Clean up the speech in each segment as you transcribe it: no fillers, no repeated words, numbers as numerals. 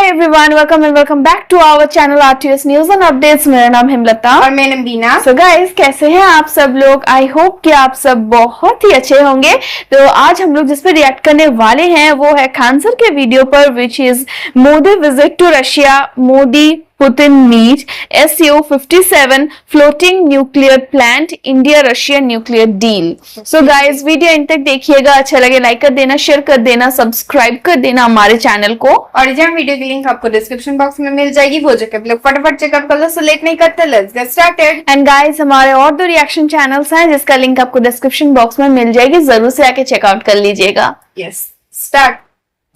everyone, welcome and welcome back to our channel RTS News and Updates। मेरा नाम हेमलता और मैं नबीना। So guys, कैसे हैं आप सब लोग? आई होप कि आप सब बहुत ही अच्छे होंगे। तो आज हम लोग जिस पे रिएक्ट करने वाले हैं वो है खान सर के वीडियो पर, which is Modi visit to Russia, Modi Putin meet, SCO 57 floating nuclear plant, India Russia nuclear deal। So guys, video इन तक देखिएगा, अच्छा लगे लाइक कर देना, शेयर कर देना, सब्सक्राइब कर देना हमारे चैनल को। और जहाँ वीडियो की लिंक आपको डिस्क्रिप्शन बॉक्स में मिल जाएगी, वो जगह आप लोग फटाफट चेकआउट कर लो। सो लेट नहीं करते, let's get started. And guys, हमारे और दो रिएक्शन चैनल्स हैं जिसका लिंक आपको डिस्क्रिप्शन बॉक्स में मिल जाएगी, जरूर से आके चेकआउट कर लीजिएगा। Yes, start.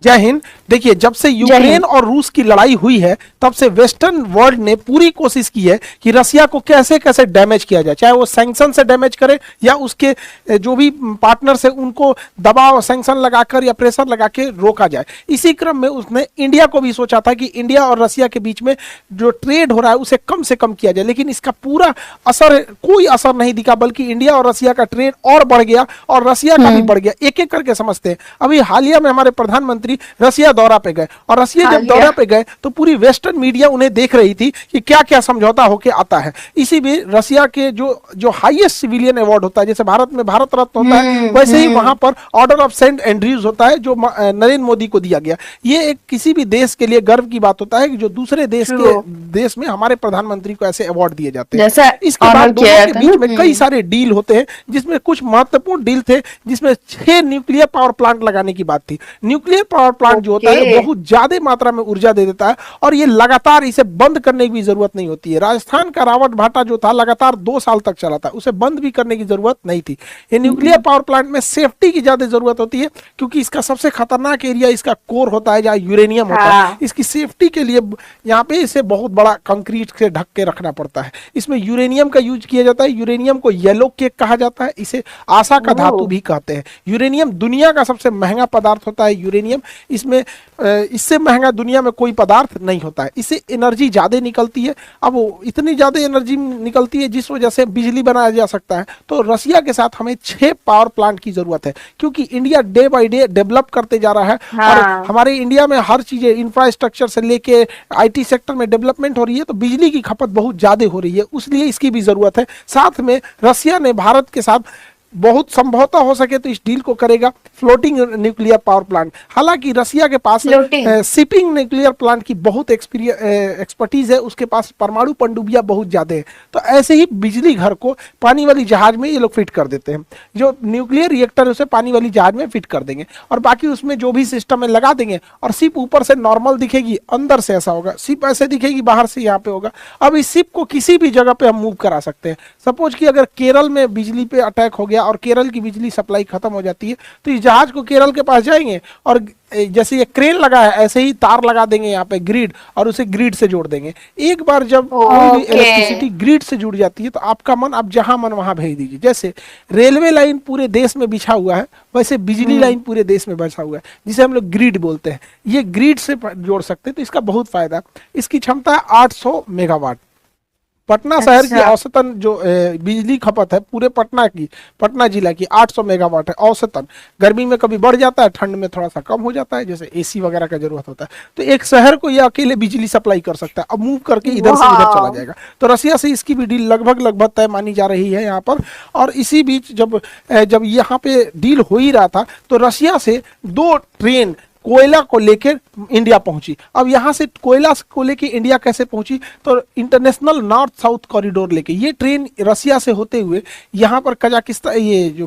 जय हिंद। देखिए, जब से यूक्रेन और रूस की लड़ाई हुई है तब से वेस्टर्न वर्ल्ड ने पूरी कोशिश की है कि रसिया को कैसे कैसे डैमेज किया जाए, चाहे वो सैंक्शन से डैमेज करे या उसके जो भी पार्टनर्स है उनको दबाव, सैंक्शन लगाकर या प्रेशर लगा के रोका जाए। इसी क्रम में उसने इंडिया को भी सोचा था कि इंडिया और रसिया के बीच में जो ट्रेड हो रहा है उसे कम से कम किया जाए, लेकिन इसका पूरा कोई असर नहीं दिखा, बल्कि इंडिया और रसिया का ट्रेड और बढ़ गया और रसिया का भी बढ़ गया। एक एक करके समझते हैं। अभी हालिया में हमारे प्रधानमंत्री रसिया दौरा पे गए और रसिया जब दौरा पे गए तो पूरी वेस्टर्न मीडिया उन्हें देख रही थी कि क्या क्या समझौता होके आता है। इसी भी रसिया के जो हाईएस्ट सिविलियन अवार्ड होता है, जैसे भारत में भारत रत्न होता है, वैसे ही वहां पर ऑर्डर ऑफ सेंट एंड्रयूज होता है जो नरेंद्र मोदी को दिया गया। ये एक किसी भी देश के लिए गर्व की बात होता है कि जो दूसरे देश में हमारे प्रधानमंत्री को ऐसे अवार्ड दिए जाते हैं। इसके बाद दोनों के बीच में कई सारे डील होते हैं, जिसमें कुछ महत्वपूर्ण डील थे, जिसमें 6 न्यूक्लियर पावर प्लांट लगाने की बात थी। न्यूक्लियर पावर प्लांट जो होता है बहुत ज्यादा मात्रा में ऊर्जा दे देता है और ये लगातार, इसे बंद करने की भी जरूरत नहीं होती है। राजस्थान का रावत भाटा जो था लगातार 2 साल तक चला था, उसे बंद भी करने की जरूरत नहीं थी। ये न्यूक्लियर पावर प्लांट में सेफ्टी की ज्यादा जरूरत होती है, क्योंकि इसका सबसे खतरनाक एरिया इसका कोर होता है, जहाँ यूरेनियम होता है। इसकी सेफ्टी के लिए यहाँ पे इसे बहुत बड़ा कंक्रीट से ढक के रखना पड़ता है। इसमें यूरेनियम का यूज किया जाता है। यूरेनियम को येलो केक कहा जाता है, इसे आशा का धातु भी कहते हैं। यूरेनियम दुनिया का सबसे महंगा पदार्थ होता है। यूरेनियम, इसमें इससे महंगा दुनिया में कोई पदार्थ नहीं होता है। इससे एनर्जी ज्यादा निकलती है। अब वो इतनी ज्यादा एनर्जी निकलती है जिस वजह से बिजली बनाया जा सकता है। तो रसिया के साथ हमें 6 पावर प्लांट की जरूरत है, क्योंकि India day by day develop करते जा रहा है। और हमारे इंडिया में हर चीजें, इंफ्रास्ट्रक्चर से लेके IT सेक्टर में डेवलपमेंट हो रही है, तो बिजली की खपत बहुत ज्यादा हो रही है, इसलिए इसकी भी जरूरत है। साथ में रसिया ने भारत के साथ बहुत संभवतः हो सके तो इस डील को करेगा, फ्लोटिंग न्यूक्लियर पावर प्लांट। हालांकि रसिया के पास शिपिंग न्यूक्लियर प्लांट की बहुत एक्सपर्टीज है, उसके पास परमाणु पनडुब्बियां बहुत ज्यादा है। तो ऐसे ही बिजली घर को पानी वाली जहाज में ये लोग फिट कर देते हैं। जो न्यूक्लियर रिएक्टर है उसे पानी वाली जहाज में फिट कर देंगे और बाकी उसमें जो भी सिस्टम है लगा देंगे। और शिप ऊपर से नॉर्मल दिखेगी, अंदर से ऐसा होगा। शिप ऐसे दिखेगी, बाहर से यहाँ पे होगा। अब इस शिप को किसी भी जगह पे हम मूव करा सकते हैं। सपोज कि अगर केरल में बिजली पे अटैक हो गया और केरल की बिजली सप्लाई खत्म हो जाती है, तो इस जहाज को केरल के पास जाएंगे और जैसे ये क्रेन लगा है ऐसे ही तार लगा देंगे यहाँ पे ग्रिड, और उसे ग्रिड से जोड़ देंगे। एक बार जब कोई भी इलेक्ट्रिसिटी ग्रिड से जुड़ जाती है तो आपका मन, आप जहां मन वहां भेज दीजिए। जैसे रेलवे लाइन पूरे देश में बिछा हुआ है, वैसे बिजली लाइन पूरे देश में बिछा हुआ है, जिसे हम लोग ग्रिड बोलते हैं। ये ग्रिड से जोड़ सकते हैं, तो इसका बहुत फायदा। इसकी क्षमता है 800 मेगावाट। पटना शहर की औसतन जो बिजली खपत है पूरे पटना जिला की 800 मेगावाट है औसतन। गर्मी में कभी बढ़ जाता है, ठंड में थोड़ा सा कम हो जाता है, जैसे AC वगैरह का जरूरत होता है। तो एक शहर को ये अकेले बिजली सप्लाई कर सकता है। अब मूव करके इधर से इधर चला जाएगा। तो रसिया से इसकी भी डील लगभग तय मानी जा रही है यहाँ पर। और इसी बीच जब यहाँ पे डील हो ही रहा था तो रसिया से 2 ट्रेन कोयला को लेकर इंडिया पहुंची। अब यहाँ से कोयला को लेकर इंडिया कैसे पहुंची, तो इंटरनेशनल नॉर्थ साउथ कॉरिडोर लेके ये ट्रेन रसिया से होते हुए यहाँ पर कजाकिस्तान, ये जो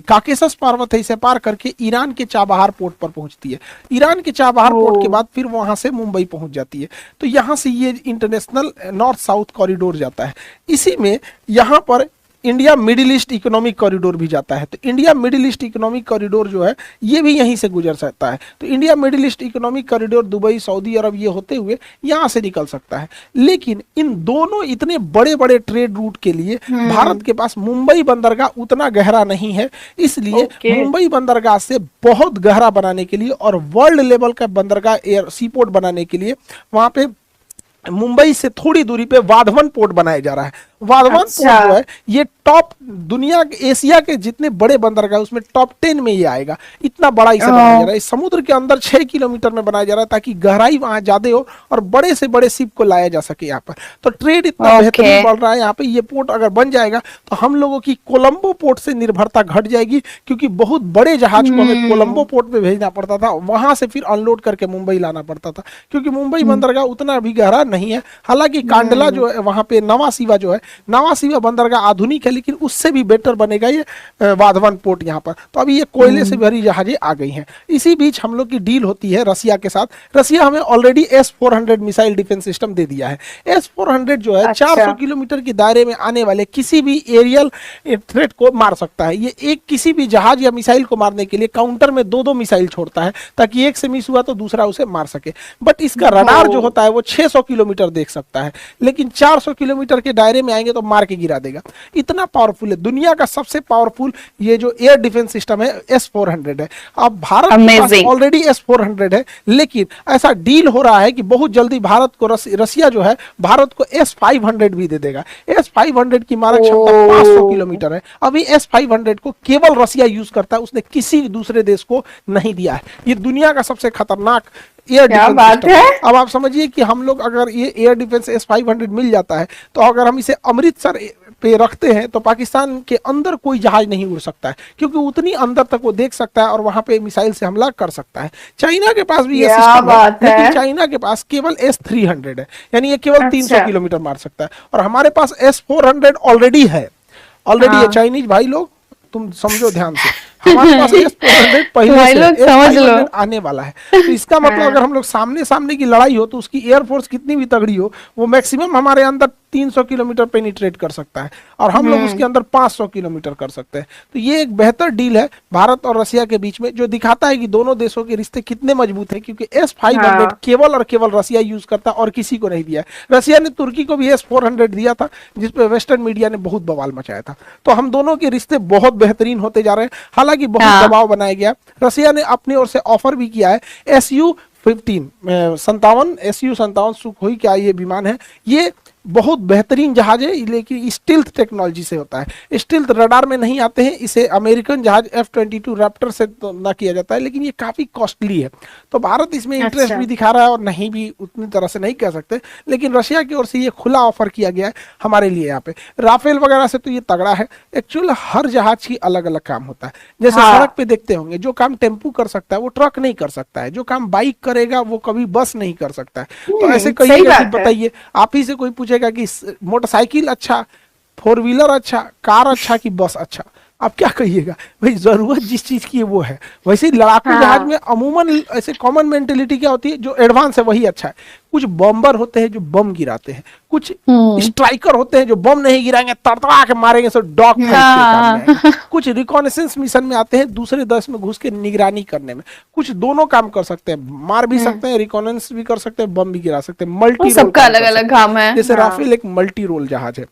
काकेशस पर्वत है, इसे पार करके ईरान के चाबहार पोर्ट पर पहुंचती है। ईरान के चाबहार पोर्ट के बाद फिर वहां से मुंबई पहुंच जाती है। तो यहाँ से ये इंटरनेशनल नॉर्थ साउथ कॉरिडोर जाता है। इसी में यहाँ पर India Middle East economic corridor भी जाता है। तो India Middle East economic corridor जो है ये भी यहीं से गुजर सकता है। तो India Middle East economic corridor Dubai, Saudi Arab ये होते हुए यहाँ से निकल सकता है। लेकिन इन दोनों इतने बड़े बड़े ट्रेड रूट के लिए भारत के पास मुंबई बंदरगाह उतना गहरा नहीं है। इसलिए मुंबई बंदरगाह से बहुत गहरा बनाने के लिए और वर्ल्ड लेवल का बंदरगाह एयर सीपोर्ट बनाने के लिए वहां पे मुंबई से थोड़ी दूरी पे वाधवन पोर्ट बनाया जा रहा है। वाधवान अच्छा। पोर्ट जो है ये टॉप दुनिया के एशिया के जितने बड़े बंदरगाह उसमें टॉप 10 में ये आएगा। इतना बड़ा इसे बनाया जा रहा है, इस समुद्र के अंदर 6 किलोमीटर में बनाया जा रहा है ताकि गहराई वहां ज्यादा हो और बड़े से बड़े शिप को लाया जा सके यहाँ पर। तो ट्रेड इतना बेहतरीन बढ़ रहा है यहाँ पे। ये पोर्ट अगर बन जाएगा तो हम लोगों की कोलंबो पोर्ट से निर्भरता घट जाएगी, क्योंकि बहुत बड़े जहाज को हमें कोलंबो पोर्ट पे भेजना पड़ता था, वहां से फिर अनलोड करके मुंबई लाना पड़ता था, क्योंकि मुंबई बंदरगाह उतना भी गहरा नहीं है। हालांकि कांडला जो है वहां पे नवा सीवा जो है, नवा सीवा बंदरगाह आधुनिक है, लेकिन उससे भी बेटर बनेगा ये वाधवान पोर्ट यहाँ पर। तो अभी ये कोयले से भरी जहाजें आ गई हैं। इसी बीच हम लोग की डील होती है रसिया के साथ। रसिया हमें already S-400 missile defence system दे दिया है। S-400 जो है 400 किलोमीटर के दायरे में आने वाले किसी भी एरियल थ्रेट को मार सकता है। ये एक किसी भी जहाज या मिसाइल को मारने के लिए काउंटर में 2-2 मिसाइल छोड़ता है, ताकि एक से मिस हुआ तो दूसरा उसे मार सके। बट इसका रडार जो होता है वो 600 किलोमीटर देख सकता है, लेकिन 400 किलोमीटर के दायरे में आएंगे तो मार के गिरा देगा। इतना पावरफुल है, दुनिया का सबसे पावरफुल ये जो एयर डिफेंस सिस्टम है S-400 है। अब भारत के पास ऑलरेडी S-400 है, लेकिन ऐसा डील हो रहा है कि बहुत जल्दी भारत को रसिया जो है भारत को S-500 भी दे देगा। S-500 की मारक क्षमता 500 किलोमीटर है। अभी S-500 को केवल रसिया यूज करता है, उसने किसी दूसरे देश को नहीं दिया है। ये दुनिया का सबसे खतरनाक एयर डिफेंस सिस्टम है। अब आप समझिए कि हम लोग अगर ये एयर डिफेंस S-500 मिल जाता है तो अगर हम इसे अमृतसर पे रखते हैं तो पाकिस्तान के अंदर कोई जहाज नहीं उड़ सकता है, क्योंकि उतनी अंदर तक वो देख सकता है और वहां पे मिसाइल से हमला कर सकता है। चाइना के पास भी ये सिस्टम है, लेकिन चाइना के पास केवल S-300 है, यानी ये केवल 300 किलोमीटर मार सकता है। और हमारे पास S-400 ऑलरेडी है। ऑलरेडी है चाइनीज भाई लोग, तुम समझो ध्यान से, हमारे पास S-400 पहले से समझ लो आने वाला है। तो इसका मतलब अगर हम लोग सामने सामने की लड़ाई हो तो उसकी एयरफोर्स कितनी भी तगड़ी हो, वो मैक्सिमम हमारे अंदर 300 किलोमीटर पेनिट्रेट कर सकता है और हम लोग उसके अंदर 500 किलोमीटर कर सकते हैं। तो ये एक बेहतर डील है भारत और रसिया के बीच में, जो दिखाता है कि दोनों देशों के रिश्ते कितने मजबूत हैं, क्योंकि S-500 केवल और केवल रसिया यूज करता और किसी को नहीं दिया है। रसिया ने तुर्की को भी S-400 दिया था, जिसपे वेस्टर्न मीडिया ने बहुत बवाल मचाया था। तो हम दोनों के रिश्ते बहुत बेहतरीन होते जा रहे हैं। हालांकि बहुत दबाव बनाया गया, रसिया ने अपनी ओर से ऑफर भी किया है। Su-57 सुखोई क्या ये विमान है, ये बहुत बेहतरीन जहाज है, लेकिन स्टील्थ टेक्नोलॉजी से होता है। स्टील्थ रडार में नहीं आते हैं, इसे अमेरिकन जहाज F-22 रैप्टर से तो ना किया जाता है, लेकिन ये काफी कॉस्टली है। तो भारत इसमें इंटरेस्ट भी दिखा रहा है और नहीं भी उतनी तरह से नहीं कह सकते, लेकिन रशिया की ओर से ये खुला ऑफर किया गया है हमारे लिए। यहाँ पे राफेल वगैरह से तो ये तगड़ा है। एक्चुअल हर जहाज की अलग अलग काम होता है। जैसे सड़क पे देखते होंगे, जो काम टेम्पू कर सकता है वो ट्रक नहीं कर सकता है, जो काम बाइक करेगा वो कभी बस नहीं कर सकता है। तो ऐसे कई बताइए, आप ही से कोई पूछे कि मोटरसाइकिल अच्छा, 4 व्हीलर अच्छा, कार अच्छा कि बस अच्छा, आप क्या कहिएगा भाई? जरूरत जिस चीज की है वो है। वैसे लड़ाकू जहाज में अमूमन ऐसे कॉमन मेंटेलिटी क्या होती है, जो एडवांस है वही अच्छा है। कुछ बम्बर होते हैं जो बम गिराते हैं, कुछ स्ट्राइकर होते हैं जो बम नहीं गिराएंगे, तड़तड़ा के मारेंगे, सो डॉग फाइट के काम में आएंगे। कुछ रिकॉनेसेंस मिशन में आते हैं दूसरे देश में घुस के निगरानी करने में। कुछ दोनों काम कर सकते हैं, मार भी सकते हैं, रिकॉनेसेंस भी कर सकते हैं, बम भी गिरा सकते हैं। मल्टी रोल, सबका अलग अलग काम है। जैसे राफेल एक मल्टी रोल जहाज है,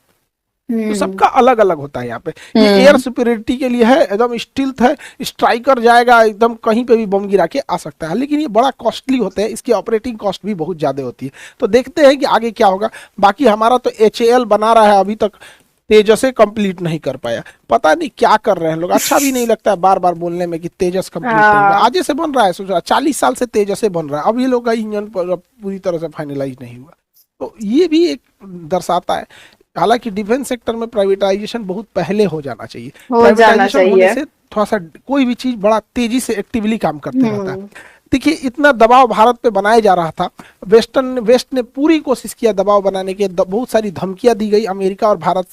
तो सबका अलग अलग होता है। यहाँ पे ये एयर सुपीरियरिटी के लिए है, एकदम स्टील्थ है, स्ट्राइकर जाएगा एकदम कहीं पे भी बम गिरा के आ सकता है, लेकिन ये बड़ा कॉस्टली होता है, इसकी ऑपरेटिंग कॉस्ट भी बहुत ज्यादा होती है। तो देखते हैं कि आगे क्या होगा। बाकी हमारा तो HAL बना रहा है, अभी तक तेजस कंप्लीट नहीं कर पाया, पता नहीं क्या कर रहे हैं लोग। अच्छा भी नहीं लगता है बार बार बोलने में कि तेजस कंप्लीट नहीं हुआ। आज से बन रहा है, सोचा 40 साल से तेजस बन रहा है, अब ये लोग का इंजन पूरी तरह से फाइनलाइज नहीं हुआ। तो ये भी एक दर्शाता है। हालांकि डिफेंस सेक्टर में प्राइवेटाइजेशन बहुत पहले हो जाना चाहिए। प्राइवेटाइजेशन होने से थोड़ा सा कोई भी चीज बड़ा तेजी से एक्टिवली काम करते रहता है। देखिए, इतना दबाव भारत पे बनाया जा रहा था, वेस्ट ने पूरी कोशिश किया दबाव बनाने के, बहुत सारी धमकियां दी गई अमेरिका और भारत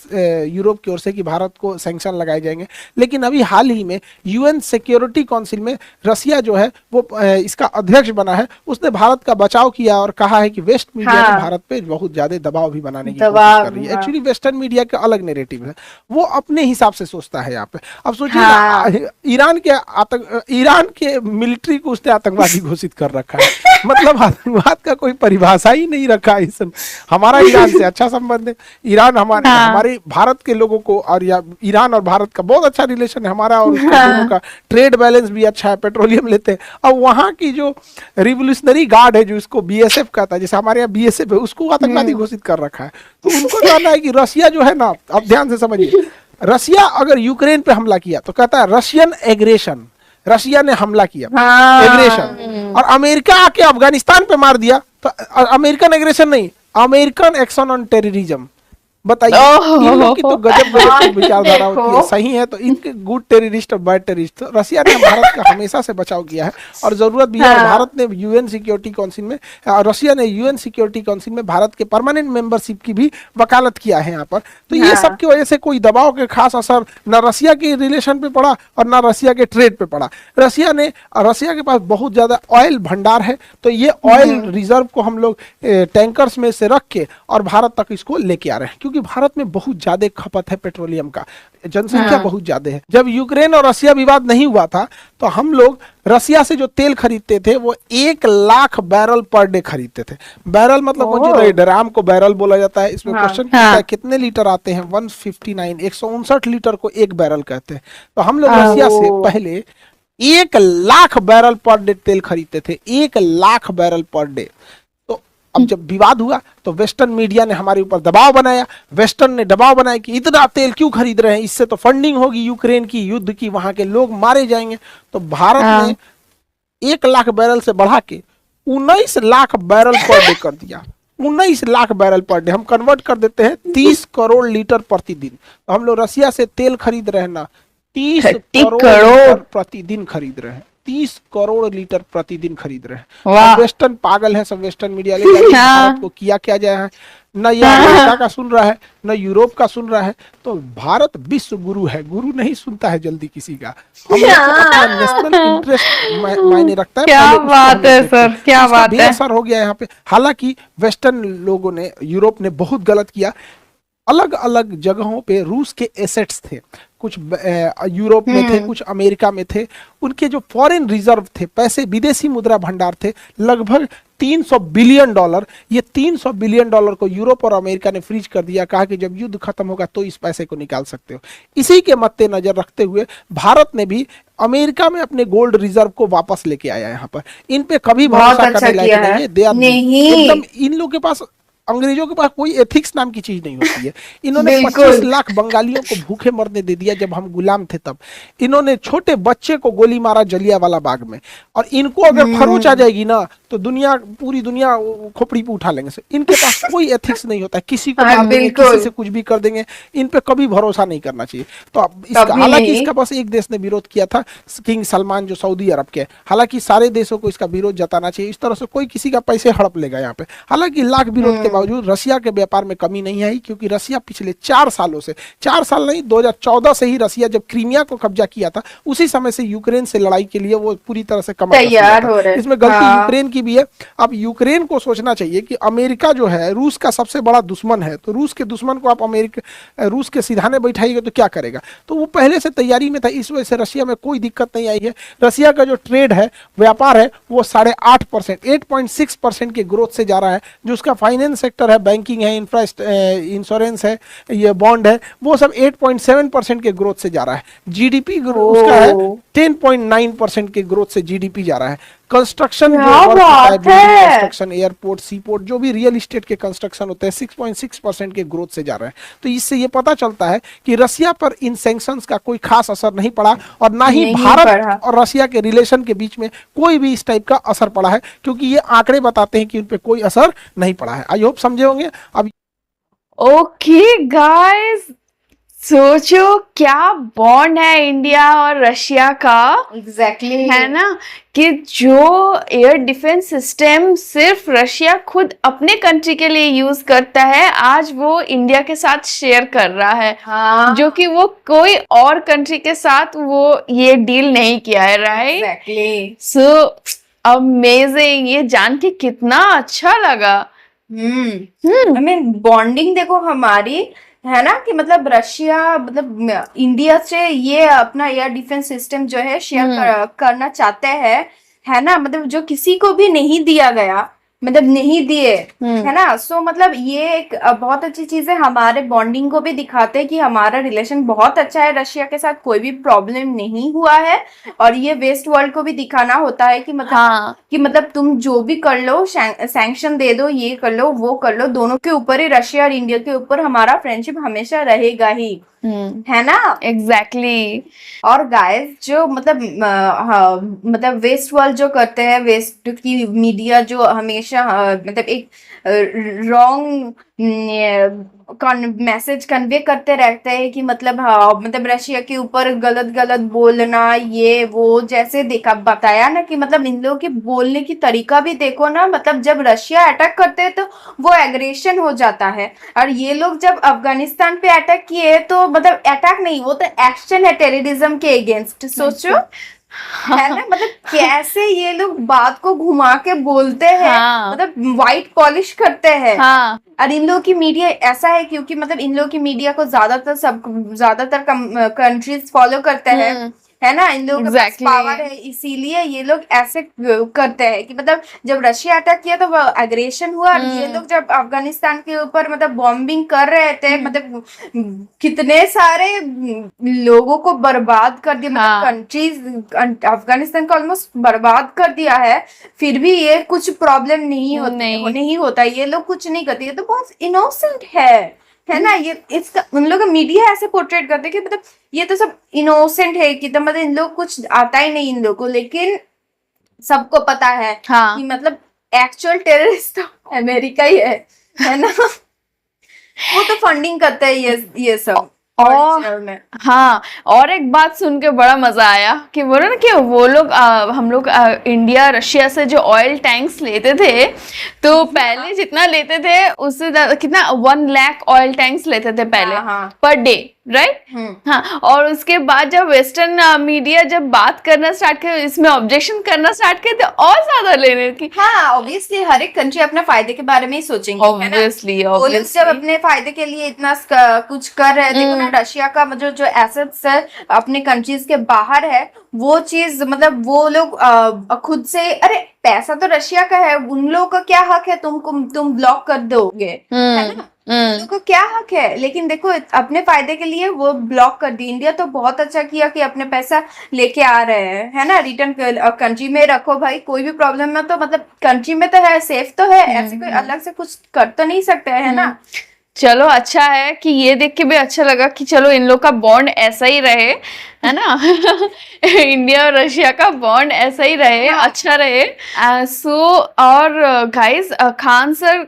यूरोप की ओर से कि भारत को सैंक्शन लगाए जाएंगे। लेकिन अभी हाल ही में UN सिक्योरिटी काउंसिल में रसिया जो है वो इसका अध्यक्ष बना है, उसने भारत का बचाव किया और कहा है कि वेस्ट मीडिया ने भारत पे बहुत ज्यादा दबाव भी बनाने की कोशिश कर रही है। एक्चुअली वेस्टर्न मीडिया का अलग नैरेटिव है, वो अपने हिसाब से सोचता है यहाँ पे। अब सोचिए ईरान के मिलिट्री को उसने आतंकवादी आतंकवादी घोषित कर रखा है। मतलब आतंकवाद का कोई परिभाषा ही नहीं रखा है इस। हमारा ईरान से अच्छा संबंध है, ईरान हमारे भारत के लोगों को, और या ईरान और भारत का बहुत अच्छा रिलेशन है हमारा, और उसके दोनों का ट्रेड बैलेंस भी अच्छा है, पेट्रोलियम लेते हैं। अब वहाँ की जो रिवोल्यूशनरी गार्ड है, जो इसको बीएसएफ कहता है, जैसे हमारे यहाँ बीएसएफ है, उसको आतंकवादी घोषित कर रखा है। तो उनको जानना है कि रसिया जो है ना, अब ध्यान से समझिए, रसिया अगर यूक्रेन पे हमला किया तो कहता है रशियन एग्रेशन, रशिया ने हमला किया, एग्रेशन। और अमेरिका आके अफगानिस्तान पे मार दिया तो अमेरिकन एग्रेशन नहीं, अमेरिकन एक्शन ऑन टेररिज्म। बताइए, इन लोग की तो गजब गजब की विचारधारा होती है। सही है तो इनके गुड टेररिस्ट और बैड टेररिस्ट। तो रसिया ने भारत का हमेशा से बचाव किया है और जरूरत भी है। भारत ने यूएन सिक्योरिटी काउंसिल में, रशिया ने यूएन सिक्योरिटी काउंसिल में भारत के परमानेंट मेंबरशिप की भी वकालत किया है यहाँ पर। तो ये सब की वजह से कोई दबाव के खास असर न रसिया के रिलेशन पे पड़ा और न रसिया के ट्रेड पे पड़ा। रसिया के पास बहुत ज्यादा ऑयल भंडार है, तो ये ऑयल रिजर्व को हम लोग टैंकर्स में से रख के और भारत तक इसको लेके आ रहे हैं, क्योंकि भारत में बहुत ज्यादा खपत है पेट्रोलियम का, जनसंख्या बहुत ज्यादा है। जब यूक्रेन और रसिया विवाद नहीं हुआ था तो हम लोग रसिया से जो तेल खरीदते थे वो 1 लाख बैरल पर डे खरीदते थे। बैरल मतलब कौन सी ड्राम को बैरल बोला जाता है। इसमें क्वेश्चन पूछता है कितने लीटर आते हैं, 159, 159 लीटर को 1 बैरल कहते हैं। तो हम लोग रसिया से पहले 1 लाख बैरल पर डे तेल खरीदते थे, 1 लाख बैरल पर डे। अब जब विवाद हुआ तो वेस्टर्न मीडिया ने हमारे ऊपर दबाव बनाया, वेस्टर्न ने दबाव बनाया कि इतना तेल क्यों खरीद रहे हैं, इससे तो फंडिंग होगी यूक्रेन की, युद्ध की, वहां के लोग मारे जाएंगे। तो भारत ने 1 लाख बैरल से बढ़ा के 19 लाख बैरल पर डे कर दिया। 19 लाख बैरल पर डे हम कन्वर्ट कर देते हैं 30 करोड़ लीटर प्रतिदिन। तो हम लोग रसिया से तेल खरीद रहे हैं ना, 30 करोड़ लीटर प्रतिदिन खरीद रहे हैं, 30 करोड़ लीटर प्रतिदिन खरीद रहे हैं। वेस्टर्न पागल है सब, वेस्टर्न मीडिया लेकर भारत को किया क्या जाए है, न ये अमेरिका का सुन रहा है न यूरोप का सुन रहा है। तो भारत विश्व गुरु है, गुरु नहीं सुनता है जल्दी किसी का। हम नेशनल इंटरेस्ट मायने रखता है। क्या बात है सर, क्या बात है। असर हो गया यहाँ पे। हालांकि वेस्टर्न लोगों ने, यूरोप ने बहुत गलत किया। अलग अलग जगहों पे रूस के एसेट्स थे, कुछ यूरोप में थे, कुछ अमेरिका में थे। उनके जो फॉरेन रिजर्व थे, पैसे, विदेशी मुद्रा भंडार थे, लगभग $300 बिलियन। ये $300 बिलियन को यूरोप और अमेरिका ने फ्रीज कर दिया। कहा कि जब युद्ध खत्म होगा तो इस पैसे को निकाल सकते हो। इसी के मद्देनजर रखते हुए भारत ने भी अमेरिका में अपने गोल्ड रिजर्व को वापस लेके आया। यहाँ पर इन पे कभी भरोसा करने लायक नहीं है। एकदम इन लोगों के पास, अंग्रेजों के पास कोई एथिक्स नाम की चीज नहीं होती है। इन्होंने 25 लाख बंगालियों को भूखे मरने दे दिया जब हम गुलाम थे तब। इन्होंने छोटे बच्चे को गोली मारा जलियांवाला बाग में। और इनको अगर खरोच आ जाएगी ना तो दुनिया, पूरी दुनिया खोपड़ी पे उठा लेंगे। इनके पास कोई एथिक्स नहीं होता है, किसी को मार देंगे, किसी से कुछ भी कर देंगे। इन पे कभी भरोसा नहीं करना चाहिए। तो हालांकि इसका बस एक देश ने विरोध किया था, किंग सलमान जो सऊदी अरब के। हालांकि सारे देशों को इसका विरोध जताना चाहिए। इस तरह से कोई किसी का पैसे हड़प लेगा यहाँ पे। हालांकि लाख विरोध के बावजूद रसिया के व्यापार में कमी नहीं आई, क्योंकि रसिया पिछले 4 सालों से, 4 साल नहीं, 2014 से ही रसिया जब क्रीमिया को कब्जा किया था उसी समय से यूक्रेन से लड़ाई के लिए वो पूरी तरह से तैयार हो रहे हैं। इसमें गलती यूक्रेन की भी है। अब यूक्रेन को सोचना चाहिए कि अमेरिका जो है रूस का सबसे बड़ा दुश्मन है, तो रूस के दुश्मन को आप रूस के सिधाने बैठाइएगा तो क्या करेगा। तो वो पहले से तैयारी में था, इस वजह से रसिया में कोई दिक्कत नहीं आई है। रसिया का जो ट्रेड है, व्यापार है, वो 8.5%, 8.6% के ग्रोथ से जा रहा है। जो उसका फाइनेंस सेक्टर है, बैंकिंग है, इंश्योरेंस है, ये बॉन्ड है, वो सब 8.7% के ग्रोथ से जा रहा है। जीडीपी उसका है 10.9% के ग्रोथ से जीडीपी जा रहा है। कंस्ट्रक्शन जो कंस्ट्रक्शन, एयरपोर्ट, सीपोर्ट, जो भी रियल इस्टेट के कंस्ट्रक्शन होते हैं 6.6% के ग्रोथ से जा रहे हैं। तो इससे ये पता चलता है कि रसिया पर इन सैंक्शंस का कोई खास असर नहीं पड़ा और ना ही भारत और रसिया के रिलेशन के बीच में कोई भी इस टाइप का असर पड़ा है, क्योंकि ये आंकड़े बताते हैं कि उन पे कोई असर नहीं पड़ा है। आई होप समझे होंगे। अब ओके गाइस, सोचो क्या बॉन्ड है इंडिया और रशिया का। एग्जैक्टली है ना, कि जो एयर डिफेंस सिस्टम सिर्फ रशिया खुद अपने कंट्री के लिए यूज करता है, आज वो इंडिया के साथ शेयर कर रहा है। जो कि वो कोई और कंट्री के साथ वो ये डील नहीं किया है। Right, exactly. सो अमेजिंग, ये जान के कितना अच्छा लगा। आई मीन बॉन्डिंग देखो हमारी है ना, कि मतलब रशिया मतलब इंडिया से ये अपना एयर डिफेंस सिस्टम जो है शेयर करना चाहते हैं, है ना, मतलब जो किसी को भी नहीं दिया गया, मतलब नहीं दिए, है ना। सो मतलब ये एक बहुत अच्छी चीज है, हमारे बॉन्डिंग को भी दिखाते हैं कि हमारा रिलेशन बहुत अच्छा है रशिया के साथ, कोई भी प्रॉब्लम नहीं हुआ है। और ये वेस्ट वर्ल्ड को भी दिखाना होता है कि मतलब हाँ कि मतलब तुम जो भी कर लो, सैंक्शन दे दो, ये कर लो वो कर लो, दोनों के ऊपर ही, रशिया और इंडिया के ऊपर हमारा फ्रेंडशिप हमेशा रहेगा ही, है ना। एग्जैक्टली। और गाइस जो मतलब हाँ, मतलब वेस्ट वर्ल्ड जो करते हैं, वेस्ट की मीडिया जो हमेशा मतलब एक रॉन्ग मैसेज कन्वे करते रहते हैं कि मतलब हाँ, मतलब रशिया के ऊपर गलत गलत बोलना, ये वो, जैसे देखा बताया ना कि मतलब इन लोगों के बोलने की तरीका भी देखो ना, मतलब जब रशिया अटैक करते हैं तो वो एग्रेशन हो जाता है, और ये लोग जब अफगानिस्तान पे अटैक किए तो मतलब अटैक नहीं, वो तो एक्शन है टेररिज्म के अगेंस्ट, सोचो, है ना। मतलब कैसे ये लोग बात को घुमा के बोलते हैं, हाँ। मतलब वाइट पॉलिश करते हैं। हाँ और इन लोगों की मीडिया ऐसा है क्योंकि मतलब इन लोगों की मीडिया को ज्यादातर कंट्रीज फॉलो करते हैं, है ना, इन लोगों के पास Exactly. पावर है, इसीलिए ये लोग ऐसे करते हैं कि मतलब जब रशिया अटैक किया तो वो एग्रेशन हुआ, और ये लोग जब अफगानिस्तान के ऊपर मतलब बॉम्बिंग कर रहे थे, मतलब कितने सारे लोगों को बर्बाद कर दिया, मतलब हाँ। कंट्रीज, अफगानिस्तान को ऑलमोस्ट बर्बाद कर दिया है, फिर भी ये कुछ प्रॉब्लम नहीं नहीं। होता, ये लोग कुछ नहीं करते, ये तो बहुत इनोसेंट है ना। ये इसका उन लोग का मीडिया ऐसे पोर्ट्रेट करते हैं कि मतलब ये तो सब इनोसेंट है, कि तो मतलब इन लोग कुछ आता ही नहीं इन लोग को, लेकिन सबको पता है हाँ। कि मतलब एक्चुअल टेररिस्ट तो अमेरिका ही है ना। वो तो फंडिंग करता है ये सब original में। हाँ, और एक बात सुन के बड़ा मजा आया कि बोलो ना कि वो लोग हम लोग इंडिया रशिया से जो ऑयल टैंक्स लेते थे, तो पहले जितना लेते थे उससे कितना 1 लाख ऑयल टैंक्स लेते थे पहले हाँ। Per day, right. हाँ, और उसके बाद जब वेस्टर्न मीडिया जब बात करना स्टार्ट किया, इसमें ऑब्जेक्शन करना स्टार्ट किया, तो और ज्यादा लेने की। हाँ, ऑब्वियसली हर एक कंट्री अपने फायदे के बारे में ही सोचेंगे, है ना। ऑब्वियसली वो लोग जब अपने फायदे के लिए इतना कुछ कर रहे हैं, देखो ना रशिया का मतलब जो एसेट्स है अपने कंट्रीज के बाहर है, वो चीज मतलब वो लोग खुद से, अरे पैसा तो रशिया का है, उन लोगों का क्या हक है तुम ब्लॉक कर दोगे, है ना। उन लोगों को क्या हक है, लेकिन देखो अपने फायदे के लिए वो ब्लॉक कर दी। इंडिया तो बहुत अच्छा किया कि अपने पैसा लेके आ रहे हैं, है ना, रिटर्न कंट्री में रखो भाई, कोई भी प्रॉब्लम है तो मतलब कंट्री में तो है, सेफ तो है, ऐसे कोई अलग से कुछ कर तो नहीं सकते, है ना। चलो अच्छा है कि ये देख के भी अच्छा लगा कि चलो इन लोग का बॉन्ड ऐसा ही रहे, है ना। इंडिया और रशिया का बॉन्ड ऐसा ही रहे, अच्छा रहे। और गाइस खान सर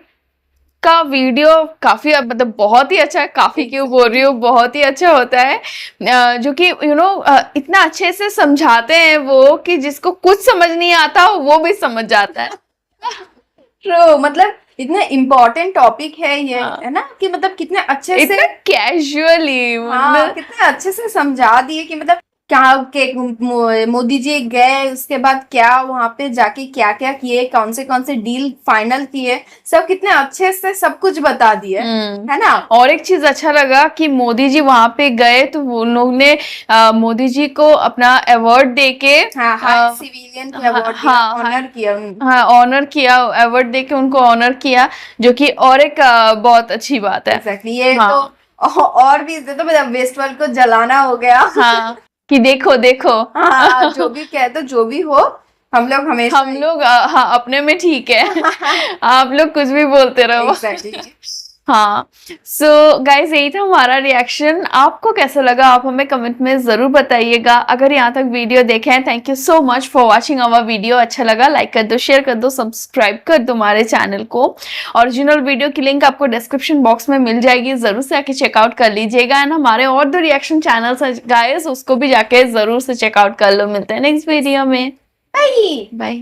का वीडियो काफी मतलब बहुत ही अच्छा है, काफी क्यों बोल रही हूँ, बहुत ही अच्छा होता है, जो कि इतना अच्छे से समझाते हैं वो कि जिसको कुछ समझ नहीं आता वो भी समझ जाता है। ट्रू, मतलब इतना इम्पोर्टेंट टॉपिक है ये, है ना, कि मतलब कितने अच्छे से, इतना कैजुअली, हाँ, कितने अच्छे से समझा दिए कि मतलब क्या के मोदी जी गए, उसके बाद क्या वहां पे जाके क्या क्या किए, कौन से डील फाइनल किए, सब कितने अच्छे से सब कुछ बता दिए, है ना। और एक चीज अच्छा लगा कि मोदी जी वहां पे गए तो वो लोग ने मोदी जी को अपना अवार्ड देके सिविलियन के अवार्ड ऑनर किया, हाँ ऑनर किया, अवार्ड देके उनको ऑनर किया, जो कि और एक बहुत अच्छी बात है। एग्जैक्टली, ये तो और भी तो मतलब वेस्ट वर्ल्ड को जलाना हो गया। हाँ, कि देखो देखो, हाँ, जो भी कहे तो जो भी हो, हम लोग हमेशा हाँ अपने में ठीक है। आप लोग कुछ भी बोलते रहो। हाँ, सो गाइज यही था हमारा रिएक्शन। आपको कैसा लगा आप हमें कमेंट में जरूर बताइएगा। अगर यहाँ तक वीडियो देखे हैं, thank you so much for watching our video. अच्छा लगा लाइक कर दो, शेयर कर दो, सब्सक्राइब कर दो हमारे चैनल को। ओरिजिनल वीडियो की लिंक आपको डिस्क्रिप्शन बॉक्स में मिल जाएगी, जरूर से आके चेकआउट कर लीजिएगा। एंड हमारे और 2 रिएक्शन चैनल्स हैं गाइज, उसको भी जाके जरूर से चेकआउट कर लो। मिलते हैं नेक्स्ट वीडियो में, बाय बाय।